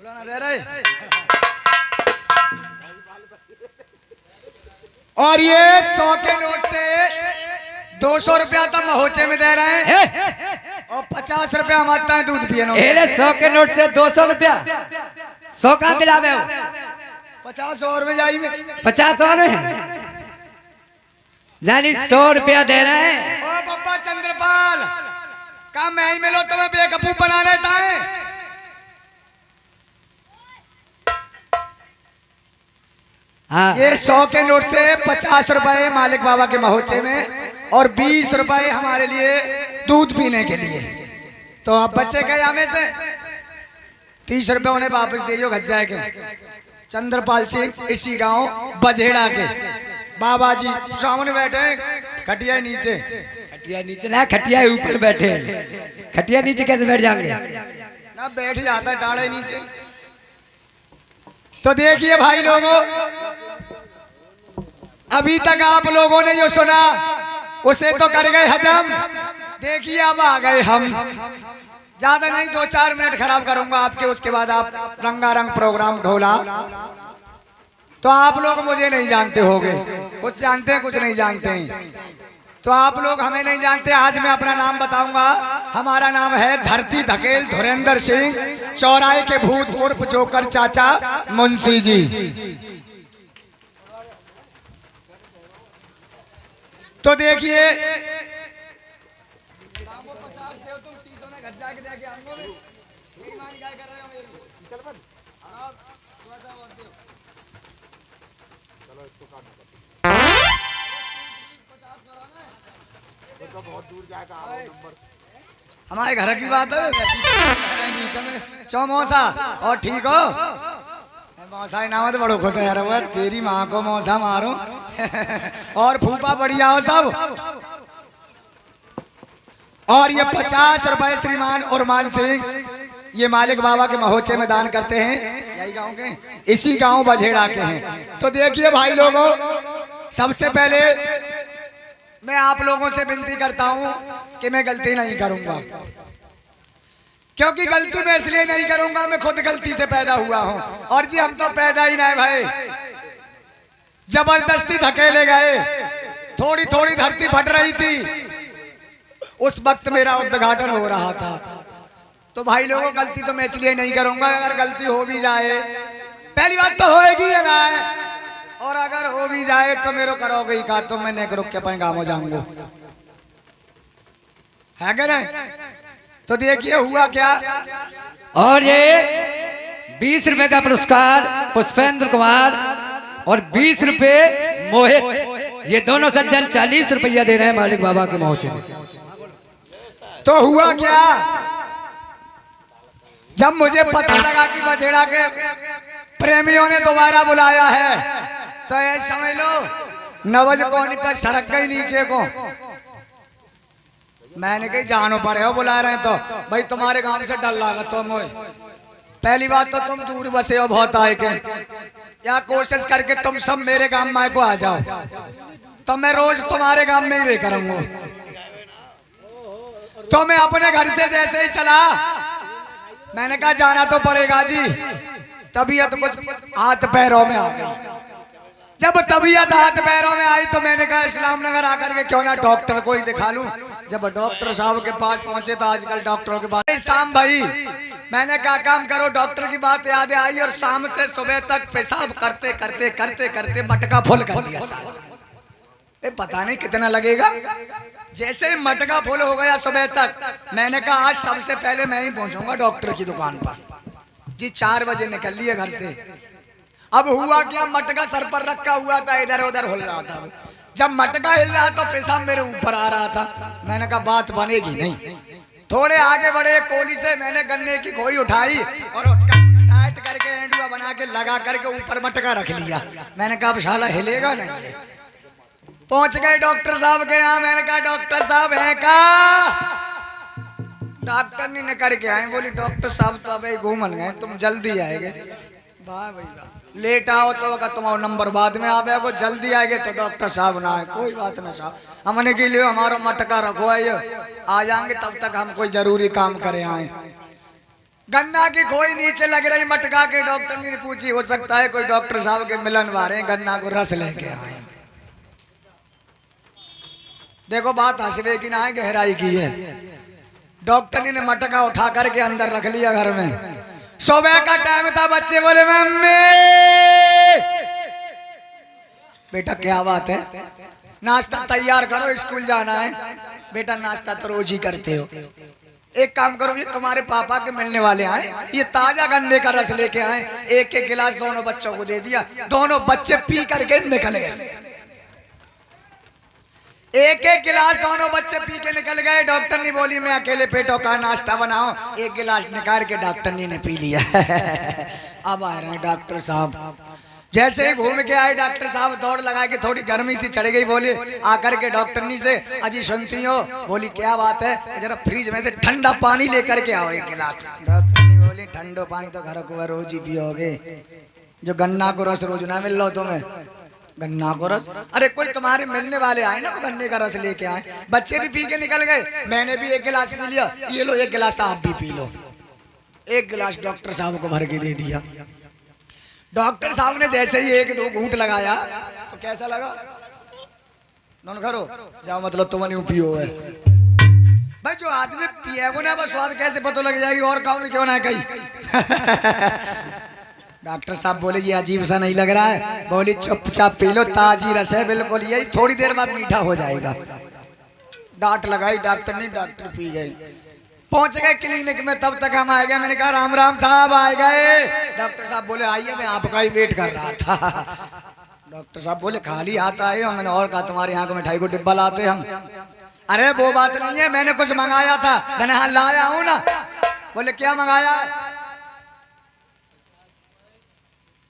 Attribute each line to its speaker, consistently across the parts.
Speaker 1: दे रहे। और ये 100 के नोट से 200 रुपया तो महोचे में दे रहे हैं और 50 रुपया मारता है दूध पिए।
Speaker 2: 100 के नोट से 200 रुपया 100 कहाँ दिलावे हो?
Speaker 1: 50 और में जाइए।
Speaker 2: 50 और है जानी 100 रुपया दे रहे हैं।
Speaker 1: ओ बब्बा चंद्रपाल का मैं ही मिलो तुम्हें बेवकूफ बना लेता है।
Speaker 2: हाँ।
Speaker 1: ये 100 के नोट से 50 रुपए मालिक बाबा के महोत्सव में और 20 रुपए हमारे लिए दूध पीने के लिए। तो आप बच्चे गए हमें से 30 रुपए उन्हें वापस दे गज्जा के। चंद्रपाल सिंह इसी गांव बजेड़ा के बाबा जी सामने बैठे, खटिया नीचे।
Speaker 2: खटिया नीचे ना, खटिया ऊपर बैठे। खटिया नीचे कैसे बैठ जाएंगे?
Speaker 1: ना बैठ जाता है टाड़े नीचे। तो देखिए भाई लोगों, अभी तक आप लोगों ने जो सुना उसे तो कर गए हजम। देखिए अब आ गए हम। ज्यादा नहीं 2-4 मिनट खराब करूंगा आपके, उसके बाद आप रंगारंग प्रोग्राम ढोला। तो आप लोग मुझे नहीं जानते होगे, कुछ जानते हैं कुछ नहीं जानते हैं। तो आप लोग हमें नहीं जानते। आज मैं अपना नाम बताऊंगा। हमारा नाम है धरती धकेल धुरेंद्र सिंह, चौराहे के भूत उर्फ जोकर चाचा मुंशी जी। तो देखिए बहुत दूर जाएगा नंबर। हमारे घर की बात है बीच में चौमौसा। और ठीक हो मौसा नाम तो बड़ो खुश है यार। वो तेरी माँ को मौसा मारो और फूफा बढ़िया हो सब। और ये 50 रुपए श्रीमान उरमान सिंह ये मालिक बाबा के महोत्सव में दान करते हैं। यही गांव के, इसी गांव बजेड़ा के हैं। तो देखिए भाई लोगों, सबसे पहले मैं आप लोगों से विनती करता हूं कि मैं गलती नहीं करूंगा, क्योंकि गलती मैं इसलिए नहीं करूंगा, मैं खुद गलती से पैदा हुआ हूं। और जी हम तो पैदा ही नहीं भाई, जबरदस्ती धकेले गए। थोड़ी थोड़ी धरती फट रही थी, उस वक्त मेरा उद्घाटन हो रहा था। तो भाई लोगों गलती तो मैं इसलिए नहीं करूंगा। अगर गलती हो भी जाए, पहली बात तो होएगी है ना, और अगर हो भी जाए तो मेरे करोगे ही का, तो मैं नहीं रुक के पाएगा हो जाऊंगा, है क्या नहीं? तो देखिए हुआ क्या।
Speaker 2: और ये 20 रुपए का पुरस्कार पुष्पेंद्र कुमार और 20 रुपए मोहित, ये दोनों सज्जन 40 रुपया दे रहे हैं मालिक बाबा के महोत्सव में।
Speaker 1: तो हुआ क्या, जब मुझे पता लगा कि बजेड़ा के प्रेमियों ने दोबारा बुलाया है, तो ये समझ लो नवज कोनी पर सरक गई नीचे को। मैंने कही जानो पर है बुला रहे हैं, तो भाई तुम्हारे गांव से डर लगा तो मोए। पहली बात तो तुम दूर बसे हो बहुत आए के, या कोशिश करके तुम सब मेरे गांव में को आ जाओ, तो मैं रोज तुम्हारे गांव में ही रह करूंगा। तो मैं अपने घर से जैसे ही चला, मैंने कहा जाना तो पड़ेगा जी। तबीयत कुछ हाथ पैरों में आ गई। जब तबीयत हाथ पैरों में आई तो मैंने कहा इस्लाम नगर आकर के क्यों ना डॉक्टर को ही दिखा लूं। जब डॉक्टर साहब के पास पहुंचे तो आजकल डॉक्टरों के पास शाम भाई, मैंने कहा काम करो, डॉक्टर की बात याद आई और शाम से सुबह तक पेशाब करते करते करते करते मटका फुल कर दिया साला। पता नहीं कितना लगेगा। जैसे ही मटका फुल हो गया सुबह तक, मैंने कहा आज सबसे पहले मैं ही पहुंचूंगा डॉक्टर की दुकान पर जी। 4 बजे निकल लिए घर से। अब हुआ क्या, मटका सर पर रखा हुआ था, इधर उधर हिल रहा था। जब मटका हिल रहा तो पेशाब मेरे ऊपर आ रहा था। मैंने कहा बात बनेगी नहीं। थोड़े आगे बढ़े, कोली से मैंने गन्ने की खोई उठाई और उसका टाइट करके एंडुआ बना के लगा करके ऊपर मटका रख लिया। मैंने कहा अब शाला हिलेगा नहीं। पहुंच गए डॉक्टर साहब के यहाँ। मैंने कहा डॉक्टर साहब है का? डॉक्टर ने करके आए, बोली डॉक्टर साहब तो अब घूमन गए, तुम जल्दी आएगे। वाह भैया, लेट आओ तो तुम्हारा नंबर बाद में आवे, वो जल्दी आएंगे तो डॉक्टर साहब ना आए। कोई बात नहीं साहब, हमने के लिए हमारा मटका रखो है, आ जाएंगे तब तक हम कोई जरूरी काम करे आए। गन्ना की खोई नीचे लग रही मटका के, डॉक्टर ने पूछी हो सकता है कोई डॉक्टर साहब के मिलन वाले गन्ना को रस लेके आए। देखो बात हंसवे की ना है, गहराई की है। डॉक्टर ने मटका उठा करके अंदर रख लिया घर में। सुबह का टाइम था, बच्चे बोले मम्मी। बेटा क्या बात है? नाश्ता तैयार करो, स्कूल जाना है। बेटा नाश्ता तो रोज ही करते हो, एक काम करो, ये तुम्हारे पापा के मिलने वाले आए, ये ताजा गन्ने का रस लेके आए। एक एक गिलास दोनों बच्चों को दे दिया, दोनों बच्चे पी करके निकल गए। एक एक गिलास दोनों बच्चे पी के निकल गए। डॉक्टर ने बोली मैं अकेले पेटों का नाश्ता बनाऊं, एक गिलास निकाल के डॉक्टर ने पी लिया। अब आ रहे हैं डॉक्टर साहब। जैसे ही घूम के आए डॉक्टर साहब, दौड़ लगा के थोड़ी गर्मी सी चढ़ गई। बोले आकर के डॉक्टर नी से, अजी सुनती हो? बोली क्या बात है? जरा फ्रिज में से ठंडा पानी लेकर के आओ एक गिलास। डॉक्टर नी बोली ठंडो पानी तो घर को रोज ही पियोगे, जो गन्ना को रस रोज ना मिल लो तुम्हें। गन्ना को रस? अरे कोई तुम्हारे मिलने वाले आए ना, वो गन्ने का रस लेके आए। बच्चे भी पी के निकल गए, मैंने भी एक गिलास पी लिया। ये लो एक गिलास आप भी पी लो। एक गिलास डॉक्टर साहब को भर के दे दिया। डॉक्टर साहब ने जैसे ही एक दो घूंट लगाया तो कैसा लगा? नॉन करो जाओ, मतलब तुम नहीं पियो है भाई। जो आदमी पिएगो ना, बस स्वाद कैसे पता लग जाएगी, और काम क्यों ना कहीं। डॉक्टर साहब बोले ये अजीब सा नहीं लग रहा है? बोली चुपचाप पी लो, ताजी रस है बिल्कुल, यही थोड़ी देर बाद मीठा हो जाएगा। डांट लगाई डॉक्टर ने, डॉक्टर पी गए। पहुंच गए क्लिनिक में, तब तक हम आ गए। मैंने कहा राम राम साहब आ गए। डॉक्टर साहब बोले आइए, मैं आपका ही वेट कर रहा था। डॉक्टर साहब बोले खाली हाथ आए हो? मैंने और कहा तुम्हारे यहाँ को मिठाई को डिब्बा लाते हम। अरे वो बात नहीं है, मैंने कुछ मंगाया था। मैंने हाँ लाया हूँ ना। बोले क्या मंगाया?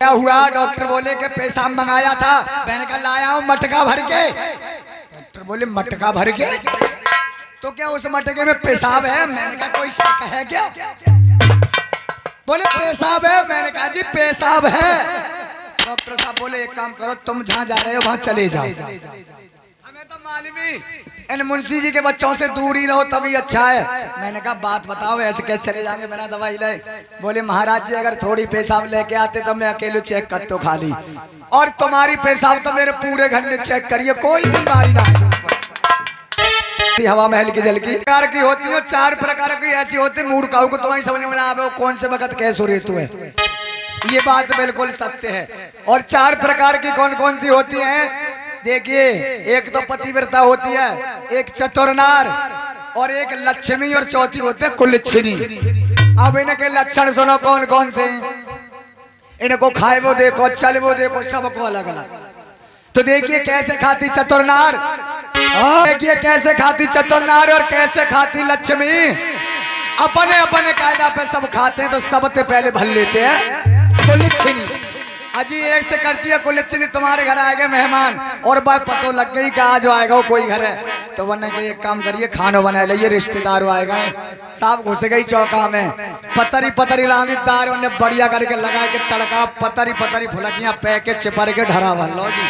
Speaker 1: क्या हुआ? डॉक्टर बोले कि पेशाब मंगाया था। मैंने कहा लाया हूँ मटका भर के। डॉक्टर बोले मटका भर के? तो क्या उस मटके में पेशाब है? मैंने कहा कोई शक है क्या? बोले पेशाब है। मैंने कहा जी पेशाब है। डॉक्टर साहब बोले एक काम करो, तुम जहाँ जा रहे हो वहां चले जाओ, हमें तो मालूम ही इन मुंशी जी के बच्चों से दूर ही रहो तभी अच्छा है। मैंने कहा बात बताओ, ऐसे कैसे चले जाएंगे बिना दवाई ले? बोले महाराज जी अगर थोड़ी पेशाब लेके आते तो मैं अकेले चेक कर तो खाली, और तुम्हारी पेशाब तो मेरे पूरे घर में चेक करिए, कोई बीमारी ना है। हवा महल की जल की प्रकार की होती है, 4 प्रकार की ऐसी होती मूर्खाओं को तुम्हारी समझ में ना आवे कौन से वक्त कैसे ऋतु है। ये बात बिल्कुल सत्य है। और 4 प्रकार की कौन कौन सी होती हैं? देखिए, एक तो पतिव्रता होती है, एक चतुरनार, और एक लक्ष्मी, और चौथी होती है कुलच्छिनी। अब इनके लक्षण सुनो कौन कौन से। इनको खाए वो देखो, चल वो देखो, सबको अलग अलग। तो देखिए कैसे खाती चतुरनार, देखिए कैसे खाती चतुरनार और कैसे खाती लक्ष्मी। अपने अपने कायदा पे सब खाते हैं, तो सबसे पहले भल लेते हैं कुलच्छिनी। अजी एक से करती है कुलच्छिनी, तुम्हारे घर आएगा मेहमान और बात पतो लग गई कि आज आएगा वो कोई घर है, तो वरना के एक काम करिए खाना बना लिये, रिश्तेदार आएगा। साहब घुस गई चौका में, पतरी पतरी रानी दार उन्हें बढ़िया करके लगा के तड़का, पतरी पतरी फुलकियां पैके चिपर के ढरा भर लो जी।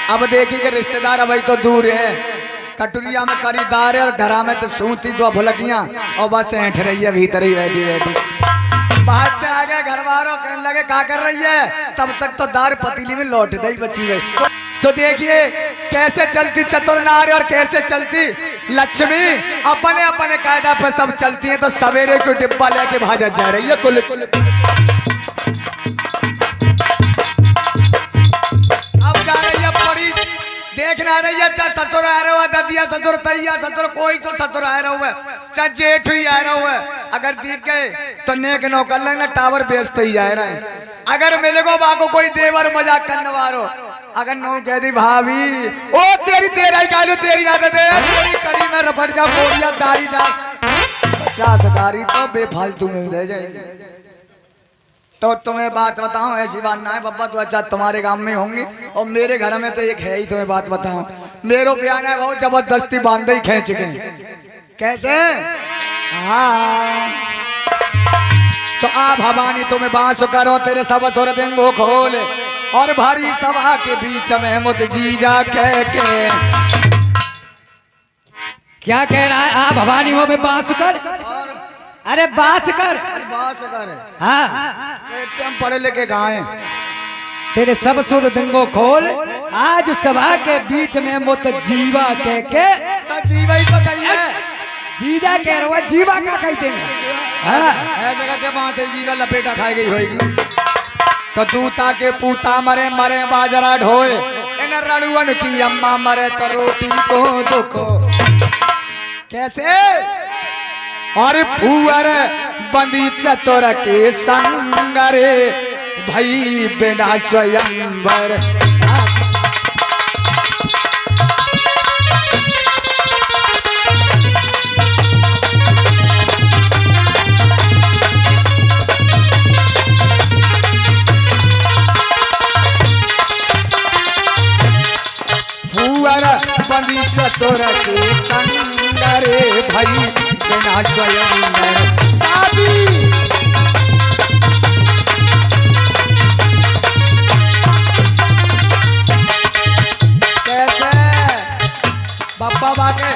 Speaker 1: अब देखी के रिश्तेदार अब तो दूर है, कटुरिया में करी दार और ढरा में तो सूती 2 फुलकियां, और बस ऐठ रही है भीतर ही बैठी बैठी। बाहर से आ गए घर वालों, कहने लगे क्या कर रही है? तब तक तो दार पतीली में लौट गई बची गई। तो देखिए कैसे चलती चतुरनार और कैसे चलती लक्ष्मी, अपने अपने कायदा पर सब चलती है। तो सवेरे को डिब्बा लेके भाजत जा रही है कुल। अब जा रही है परी, देखना रही है, चाहे ससुर आ रहा है, ददिया ससुर, तैया ससुर, कोई तो ससुर आ रहा है, चाहे जेठ ही आ रहा है। अगर दिख गए तो नेक नो कर लेना, टावर बेचते ही जा रहे हैं। अगर मिलेगो बाको कोई देवर मजाक करने वालो, अगर नो कह दी भाभी ओ तेरी तेरा ही गालो, तेरी ना दे तेरी करी में रफट जा बोरिया दारी जा 50 गारी तो बेफालतू में दे जाएगी। तो तुम्हें बात बताऊं, ऐसी बात ना है बाबा, तो अच्छा तुम्हारे गांव में होंगी और मेरे घर में तो एक है ही। तुम्हें बात बताऊं, मेरो प्यार है बहुत जबरदस्ती बांध ही खींच के। कैसे? हाँ तो आ भवानी तुम्हें बांस करो, तेरे सब सुर देंगो खोल, और भारी सभा के बीच में मुत जीजा कह के।
Speaker 2: क्या कह रहा है? आ भवानी वो में बांस कर, अरे बात कर।
Speaker 1: बास कर
Speaker 2: हाँ
Speaker 1: एकदम पढ़े लिखे गाए
Speaker 2: तेरे सब सुर जंगो खोल, आज सभा के बीच में मुत जीवा कह के
Speaker 1: तो जीवा ही तो कहिए
Speaker 2: जीजा कह रहा है, जीवा का कहते हैं। हाँ
Speaker 1: ऐसे कहते वहां से जीवा लपेटा खाई गई होगी। तो दूता के पूता मरे मरे बाजरा ढोए, इन रणुअन की अम्मा मरे तो रोटी को दुखो कैसे। और फुअर बंदी चतुर के संग रे भई बिना स्वयंवर। फुअर बंदी चतुर के संग रे भई बिना स्वयंवर शादी। बाबा बाके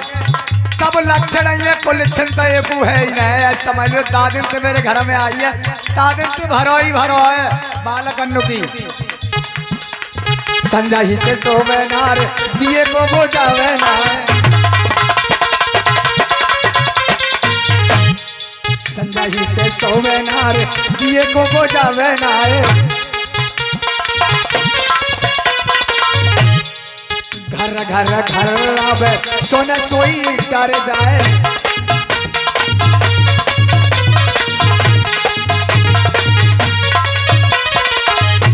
Speaker 1: सब लक्षण ये कुल चिंता ये को है ही नहीं। समझ लो दादिम के मेरे घर में आई है, दादिम के भरो ही भरो है बालक अन्नू की। संजा ही से सोवे नार दिए को बोझावे ना, संजा ही से सोवे नार दिए को बोझावे ना। घर घर घर आवे सोने सोई डर जाए।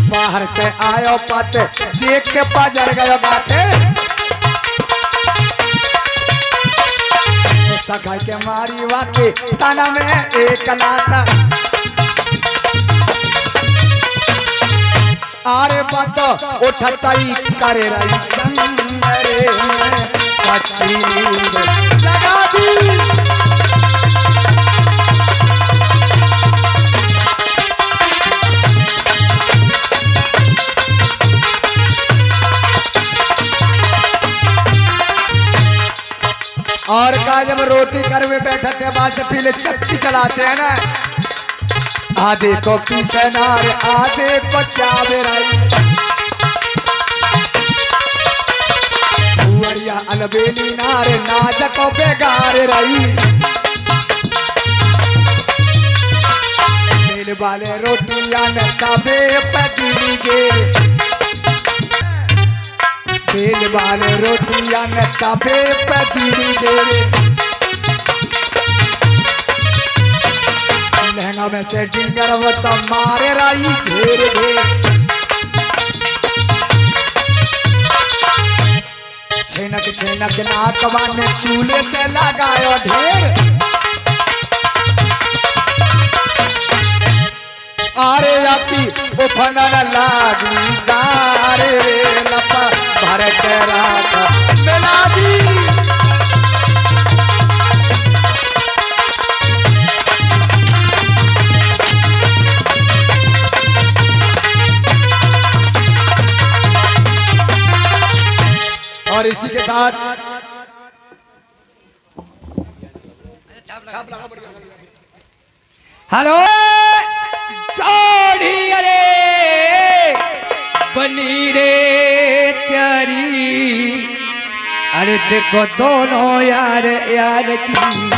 Speaker 1: बाहर से आयो पाते देख के बाजार गयो बाटे, तो सखा के मारी वाके ताना में एक लाता। आरे बात उठताई करे रही चंगरे में कच्ची नींद जगा दी। और का जब रोटी कर में बैठे थे बाद से पीले चक्की चलाते हैं ना, आधे को पीसे नार आधे को चावे रही। फुअरिया अलबेली नार नाज को बेगार रही। मेल वाले रोटियां न तबे पतीली गे, मेल वाले रोटियां न तबे पतीली गे। लहंगा में से डिंगर वो तो मारे राई घेर दे। छेनक छेनक नाकवा में चूल्हे से लगायो ढेर। आरे आती उफना लागी दारे लपा भर के रात मिला दी। और इसी के साथ
Speaker 2: हेलो चौड़ी अरे बनी रे त्यारी, अरे देखो दोनों यार यार की